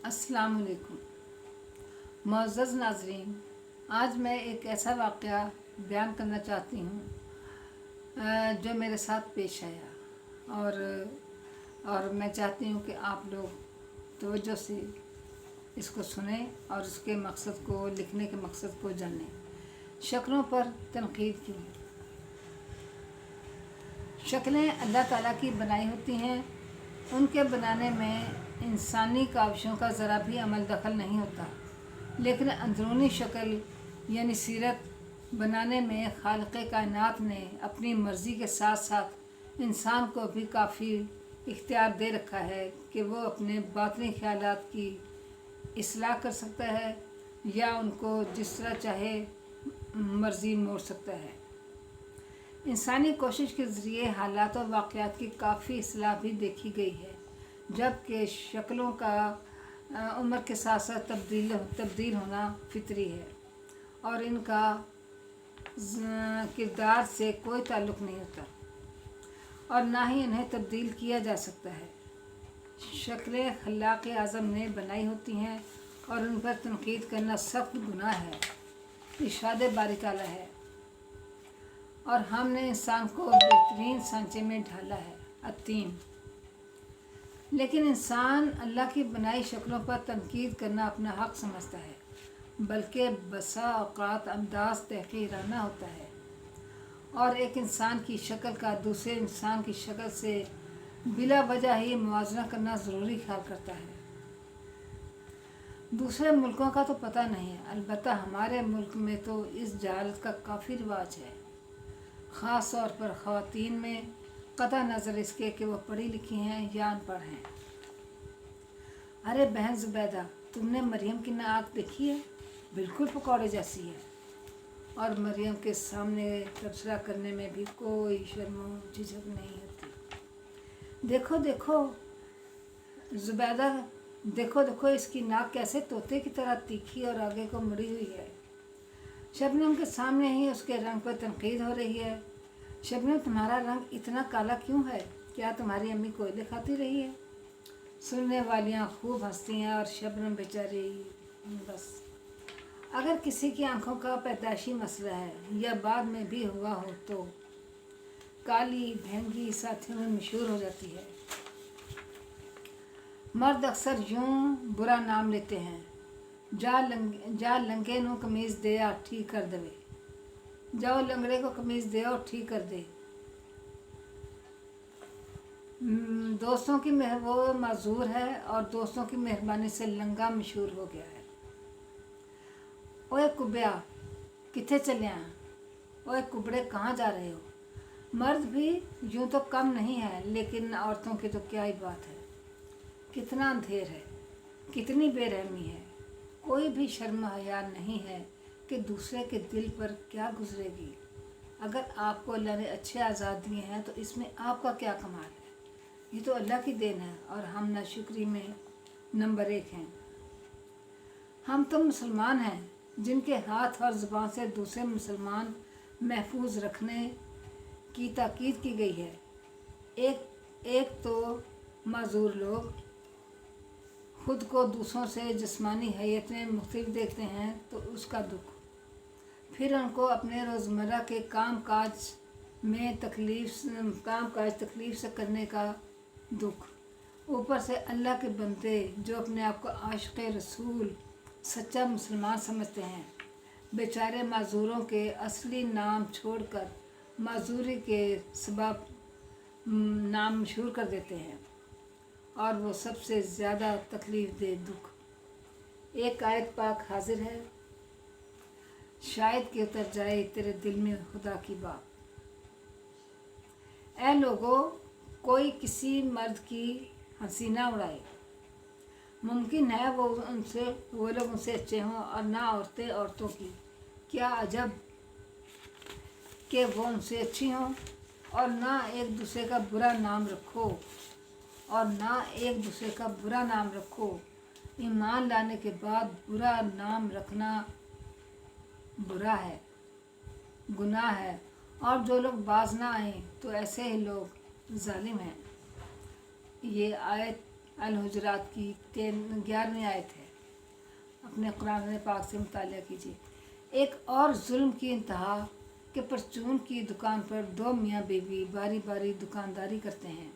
अस्सलाम वालेकुम मुअज़्ज़ज़ नाज़रीन। आज मैं एक ऐसा वाक़या बयान करना चाहती हूँ जो मेरे साथ पेश आया और मैं चाहती हूँ कि आप लोग तवज्जो से इसको सुनें और उसके मकसद को, लिखने के मकसद को जानें। शक्लों पर तनकीद की। शक्लें अल्लाह ताला की बनाई होती हैं। उनके बनाने में इंसानी काविशों का ज़रा भी अमल दखल नहीं होता, लेकिन अंदरूनी शक्ल यानी सीरत बनाने में खालिक़ कायनात ने अपनी मर्ज़ी के साथ साथ इंसान को भी काफ़ी इख्तियार दे रखा है कि वो अपने बातनी ख्यालात की इस्लाह कर सकता है या उनको जिस तरह चाहे मर्ज़ी मोड़ सकता है। इंसानी कोशिश के ज़रिए हालात और वाक़यात की काफ़ी इस्लाह भी देखी गई है, जबकि शक्लों का उम्र के साथ साथ तब्दील होना फितरी है और इनका किरदार से कोई ताल्लुक़ नहीं होता और ना ही इन्हें तब्दील किया जा सकता है। शक्लें खल्लाक़ आज़म ने बनाई होती हैं और उन पर तनकीद करना सख्त गुनाह है, इरशाद बारी ताला है, और हमने इंसान को बेहतरीन सांचे में ढाला है अतीम। लेकिन इंसान अल्लाह की बनाई शक्लों पर तनकीद करना अपना हक़ समझता है, बल्कि बसा औक़ात अंदाज़ तहक़ीराना होता है और एक इंसान की शक्ल का दूसरे इंसान की शक्ल से बिला वजह ही मुआवजा करना ज़रूरी ख्याल करता है। दूसरे मुल्कों का तो पता नहीं है, अलबत्ता हमारे मुल्क में तो इस जहालत का काफ़ी रिवाज है, ख़ास तौर पर ख़वातीन में, कतई नज़र इसके कि वह पढ़ी लिखी हैं या अनपढ़ हैं। अरे बहन ज़ुबैदा, तुमने मरियम की नाक देखी है? बिल्कुल पकौड़े जैसी है, और मरियम के सामने तबसरा करने में भी कोई शर्म झिझक नहीं होती। देखो देखो ज़ुबैदा, देखो देखो इसकी नाक कैसे तोते की तरह तीखी और आगे को मुड़ी हुई है। शबनम के सामने ही उसके रंग पर तनकीद हो रही है। शबनम, तुम्हारा रंग इतना काला क्यों है? क्या तुम्हारी अम्मी कोयले खाती रही है? सुनने वालियाँ खूब हंसती हैं और शबनम बेचारी बस। अगर किसी की आंखों का पैदाइशी मसला है या बाद में भी हुआ हो तो काली भैंगी साथियों में मशहूर हो जाती है। मर्द अक्सर यूं बुरा नाम लेते हैं, जा लंगे नू कमीज़ दे आ ठीक कर देवे। जाओ लंगड़े को कमीज़ दे और ठीक कर दे। दोस्तों की वो माजूर है और दोस्तों की मेहरबानी से लंगा मशहूर हो गया है। ओए कुबिया, किथे चलिया? ओए कुबड़े, कहाँ जा रहे हो? मर्द भी यूं तो कम नहीं है, लेकिन औरतों की तो क्या ही बात है। कितना अंधेर है, कितनी बेरहमी है। कोई भी शर्म हया नहीं है कि दूसरे के दिल पर क्या गुजरेगी। अगर आपको अल्लाह ने अच्छे आज़ाद दिए हैं तो इसमें आपका क्या कमाल है? ये तो अल्लाह की देन है और हम नाशुक्री में नंबर 1 हैं। हम तो मुसलमान हैं जिनके हाथ और ज़ुबान से दूसरे मुसलमान महफूज रखने की ताकीद की गई है। एक तो माजूर लोग खुद को दूसरों से जिस्मानी हैयत में मुख्तलिफ देखते हैं तो उसका दुख, फिर उनको अपने रोज़मर्रा के काम काज तकलीफ़ से करने का दुख, ऊपर से अल्लाह के बंदे जो अपने आप को आशिक़ रसूल सच्चा मुसलमान समझते हैं, बेचारे माजूरों के असली नाम छोड़कर माजूरी के सबब नाम मशहूर कर देते हैं, और वो सबसे ज़्यादा तकलीफ़ दे दुख। एक आयत पाक हाजिर है, शायद कि उतर जाए तेरे दिल में खुदा की बात। ऐ लोगों, कोई किसी मर्द की हंसी ना उड़ाए। मुमकिन है वो लोग उनसे अच्छे हों और ना औरतें औरतों की। क्या अजब कि वो उनसे अच्छी हों, और ना एक दूसरे का बुरा नाम रखो। ईमान लाने के बाद बुरा नाम रखना बुरा है, गुनाह है, और जो लोग बाज ना आए तो ऐसे ही लोग जालिम हैं। ये आयत अल हुजरात की 11वीं आयत है। अपने कुरान पाक से मुताला कीजिए। एक और जुल्म की इंतहा कि परचून की दुकान पर 2 मियाँ बीवी बारी बारी दुकानदारी करते हैं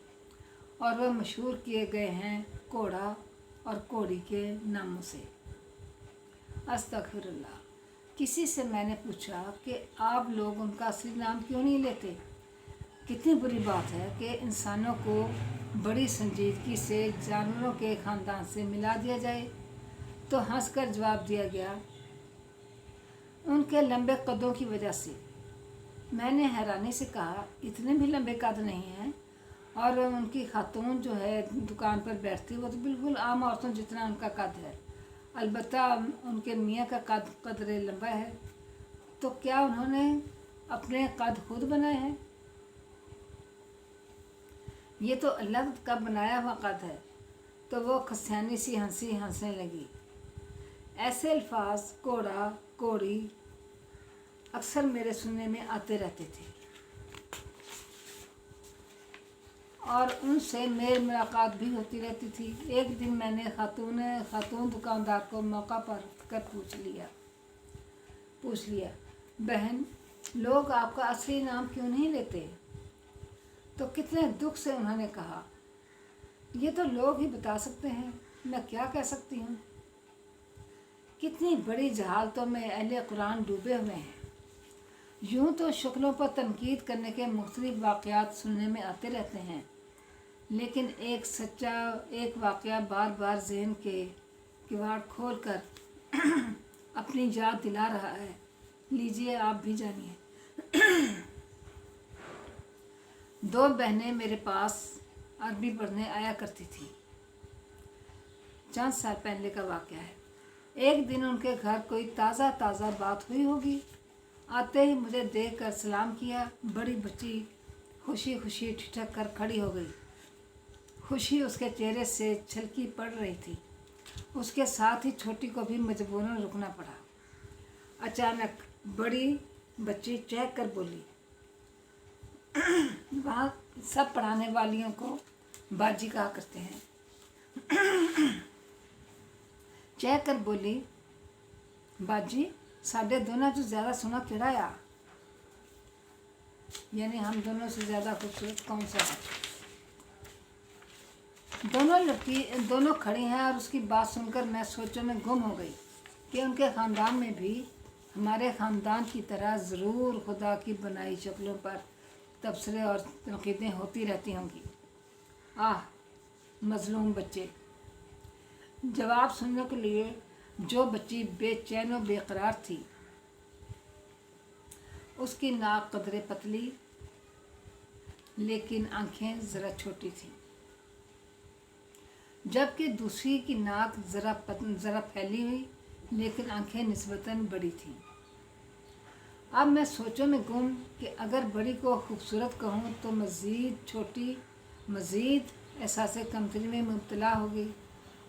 और वह मशहूर किए गए हैं घोड़ा और घोड़ी के नामों से। अस्तगफिरुल्लाह। किसी से मैंने पूछा कि आप लोग उनका असली नाम क्यों नहीं लेते। कितनी बुरी बात है कि इंसानों को बड़ी संजीदगी से जानवरों के ख़ानदान से मिला दिया जाए। तो हंसकर जवाब दिया गया, उनके लंबे कदों की वजह से। मैंने हैरानी से कहा, इतने भी लंबे कद नहीं हैं। और उनकी खातून जो है दुकान पर बैठती, वो तो बिल्कुल आम औरतों जितना उनका कद है। अलबत्ता उनके मियाँ का कदरे लंबा है। तो क्या उन्होंने अपने कद खुद बनाए हैं? ये तो अल्लाह का बनाया हुआ कद है। तो वो खस्यानी सी हंसी हंसने लगी। ऐसे अल्फाज घोड़ा घोड़ी अक्सर मेरे सुनने में आते रहते थे और उनसे मेरी मुलाकात भी होती रहती थी। एक दिन मैंने खातून दुकानदार को मौका पर कर पूछ लिया, बहन, लोग आपका असली नाम क्यों नहीं लेते? तो कितने दुख से उन्होंने कहा, ये तो लोग ही बता सकते हैं, मैं क्या कह सकती हूँ। कितनी बड़ी जहालतों में अहले कुरान डूबे हुए हैं। यूँ तो शक्लों पर तनकीद करने के मुख्तलिफ वाक़यात सुनने में आते रहते हैं, लेकिन एक वाक़या बार बार ज़हन के किवाड़ खोल कर अपनी याद दिला रहा है। लीजिए, आप भी जानिए। 2 बहनें मेरे पास अरबी पढ़ने आया करती थी। चंद साल पहले का वाक़या है। एक दिन उनके घर कोई ताज़ा बात हुई होगी। आते ही मुझे देखकर सलाम किया। बड़ी बच्ची खुशी खुशी ठिठक कर खड़ी हो गई। खुशी उसके चेहरे से छलकी पड़ रही थी। उसके साथ ही छोटी को भी मजबूरन रुकना पड़ा। अचानक बड़ी बच्ची चहक कर बोली, वहाँ सब पढ़ाने वालियों को बाजी कहा करते हैं। चहक कर बोली, बाजी, साढ़े दोनों जो ज़्यादा सोना केड़ा आ, यानी हम दोनों से ज़्यादा खूबसूरत कौन सा है। दोनों खड़ी हैं और उसकी बात सुनकर मैं सोचों में गुम हो गई कि उनके ख़ानदान में भी हमारे ख़ानदान की तरह ज़रूर खुदा की बनाई शक्लों पर तबसरे और तनकीदें होती रहती होंगी। आह, मज़लूम बच्चे। जवाब सुनने के लिए जो बच्ची बेचैन और बेकरार थी, उसकी नाक कदरे पतली लेकिन आंखें ज़रा छोटी थीं, जबकि दूसरी की नाक ज़रा फैली हुई लेकिन आंखें निस्बतन बड़ी थीं। अब मैं सोचों में गुम कि अगर बड़ी को खूबसूरत कहूँ तो मज़ीद छोटी मज़ीद एहसास कमतरी में मुब्तला होगी,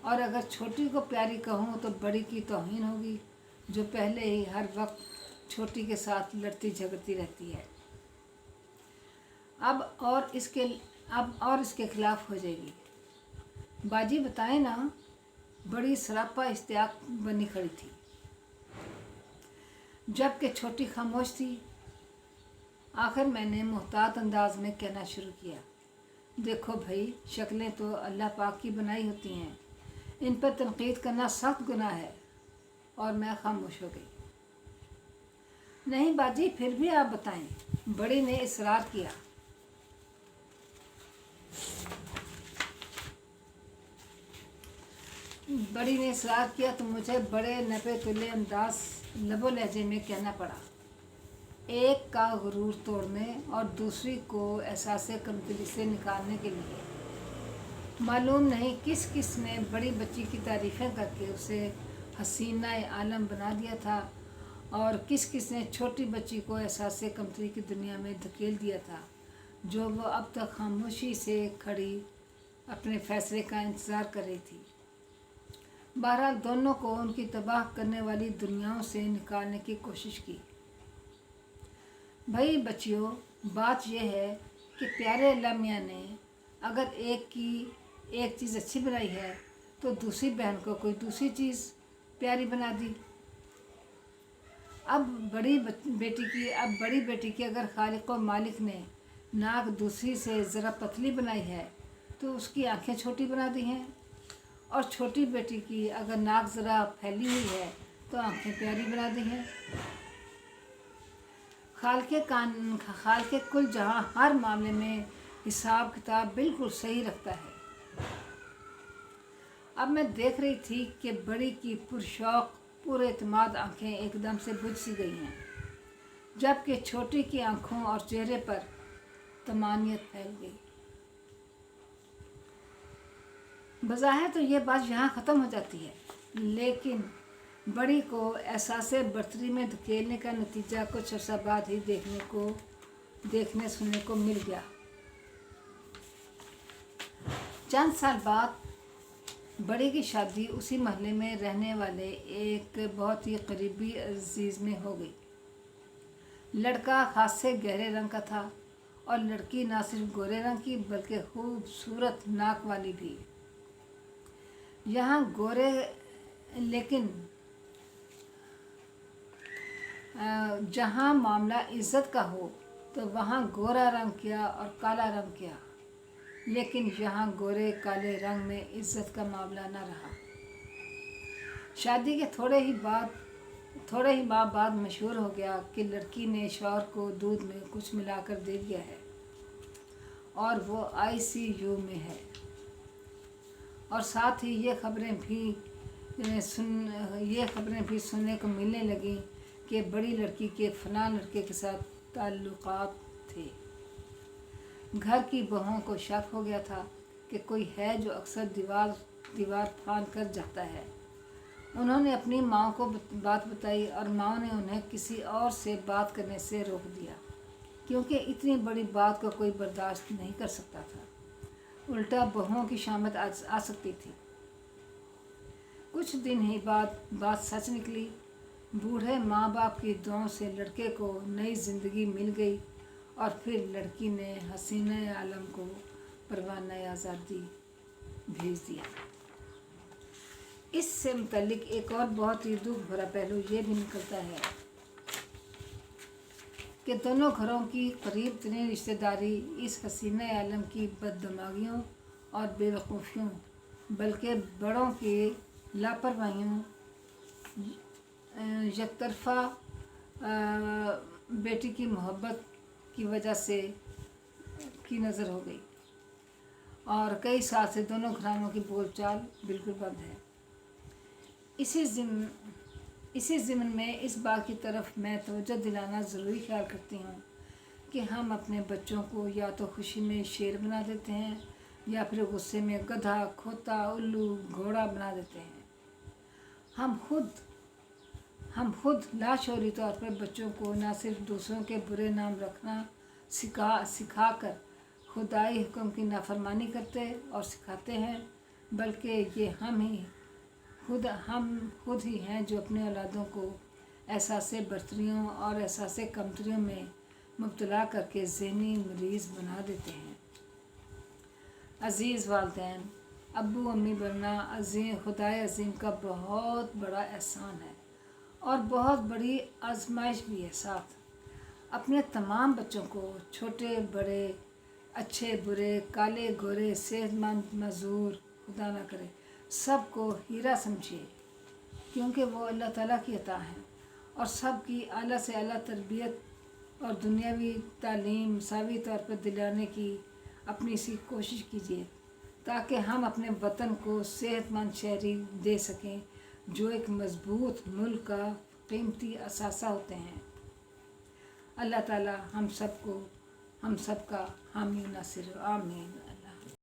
और अगर छोटी को प्यारी कहूँ तो बड़ी की तौहीन होगी, जो पहले ही हर वक्त छोटी के साथ लड़ती झगड़ती रहती है। अब और इसके खिलाफ हो जाएगी। बाजी, बताएं ना। बड़ी सरापा इश्तियाक बनी खड़ी थी, जबकि छोटी खामोश थी। आखिर मैंने मोहतात अंदाज में कहना शुरू किया, देखो भाई, शक्लें तो अल्लाह पाक की बनाई होती हैं, इन पर तनकीद करना सख्त गुनाह है। और मैं खामोश हो गई। नहीं बाजी, फिर भी आप बताएं, बड़ी ने इसरार किया। तो मुझे बड़े नपे तुले अंदाज लबो लहजे में कहना पड़ा, एक का गुरूर तोड़ने और दूसरी को एहसास कमतरी से निकालने के लिए। मालूम नहीं किस किस ने बड़ी बच्ची की तारीफ़ें करके उसे हसीना आलम बना दिया था, और किस किस ने छोटी बच्ची को एहसास कमतरी की दुनिया में धकेल दिया था, जो वो अब तक खामोशी से खड़ी अपने फैसले का इंतज़ार कर रही थी। बहरहाल दोनों को उनकी तबाह करने वाली दुनियाओं से निकालने की कोशिश की। भाई बच्चियों, बात यह है कि प्यारे अल्लाह मियाँ ने अगर एक की एक चीज़ अच्छी बनाई है तो दूसरी बहन को कोई दूसरी चीज़ प्यारी बना दी। अब बड़ी बेटी की अगर खालिक व मालिक ने नाक दूसरी से ज़रा पतली बनाई है तो उसकी आंखें छोटी बना दी हैं, और छोटी बेटी की अगर नाक ज़रा फैली हुई है तो आंखें प्यारी बना दी हैं। खाल के कुल जहाँ हर मामले में हिसाब किताब बिल्कुल सही रखता है। अब मैं देख रही थी कि बड़ी की पुरशौक पुरएतमाद आंखें एकदम से बुझ सी गई हैं, जबकि छोटी की आंखों और चेहरे पर तमानियत फैल गई। बज़ाहिर तो ये बात यहाँ ख़त्म हो जाती है, लेकिन बड़ी को एहसासे बर्तरी में धकेलने का नतीजा कुछ अर्सा बाद ही देखने सुनने को मिल गया। चंद साल बाद बड़ी की शादी उसी महल्ले में रहने वाले एक बहुत ही करीबी अजीज़ में हो गई। लड़का खासे गहरे रंग का था और लड़की ना सिर्फ गोरे रंग की बल्कि खूबसूरत नाक वाली भी। यहाँ गोरे, लेकिन जहाँ मामला इज्जत का हो तो वहाँ गोरा रंग क्या और काला रंग क्या, लेकिन यहाँ गोरे काले रंग में इज्जत का मामला न रहा। शादी के थोड़े ही माह बाद मशहूर हो गया कि लड़की ने शौहर को दूध में कुछ मिलाकर दे दिया है और वो ICU में है। और साथ ही ये खबरें भी सुनने को मिलने लगीं कि बड़ी लड़की के फलां लड़के के साथ ताल्लुकात थे। घर की बहुओं को शक हो गया था कि कोई है जो अक्सर दीवार फांद कर जाता है। उन्होंने अपनी माँ को बात बताई और माँ ने उन्हें किसी और से बात करने से रोक दिया, क्योंकि इतनी बड़ी बात को कोई बर्दाश्त नहीं कर सकता था। उल्टा बहुओं की शामत आ सकती थी। कुछ दिन ही बाद बात सच निकली। बूढ़े माँ बाप की दुआओं से लड़के को नई ज़िंदगी मिल गई और फिर लड़की ने हसीने आलम को परवाना आज़ादी भेज दिया। इससे मुतल्लिक एक और बहुत ही दुख भरा पहलू ये भी निकलता है कि दोनों घरों की करीब तरीन रिश्तेदारी इस हसीने आलम की बददिमागियों और बेवकूफ़ियों, बल्कि बड़ों की लापरवाहियों, यकतरफा बेटी की मोहब्बत की वजह से की नज़र हो गई और कई साल से दोनों घरानों की बोलचाल बिल्कुल बंद है। इसी ज़िम्न में इस बात की तरफ मैं तवज्जो दिलाना ज़रूरी ख्याल करती हूँ कि हम अपने बच्चों को या तो खुशी में शेर बना देते हैं या फिर गुस्से में गधा, खोता, उल्लू, घोड़ा बना देते हैं। हम खुद लाशौरी तौर पर बच्चों को न सिर्फ दूसरों के बुरे नाम रखना सिखा कर खुदाई हुक्म की नाफरमानी करते और सिखाते हैं, बल्कि ये हम खुद ही हैं जो अपने औलादों को एहसासे बर्तरियों और एहसासे कमतरियों में मुब्तला करके ज़हनी मरीज़ बना देते हैं। अज़ीज़ वालिदैन, अब्बू अम्मी बनना खुदाए अज़ीम का बहुत बड़ा एहसान है और बहुत बड़ी आजमाइश भी है। साथ अपने तमाम बच्चों को, छोटे बड़े, अच्छे बुरे, काले गोरे, सेहतमंद मजूर, खुदा ना करे, सबको हीरा समझिए, क्योंकि वो अल्लाह ताला की अता है और सबकी आला से आला तरबियत और दुनियावी तालीम मसावी तौर पर दिलाने की अपनी सी कोशिश कीजिए, ताकि हम अपने वतन को सेहतमंद शहरी दे सकें जो एक मजबूत मुल्क का कीमती असासा होते हैं। अल्लाह ताला हम सबका हामी नासिर, आमीन।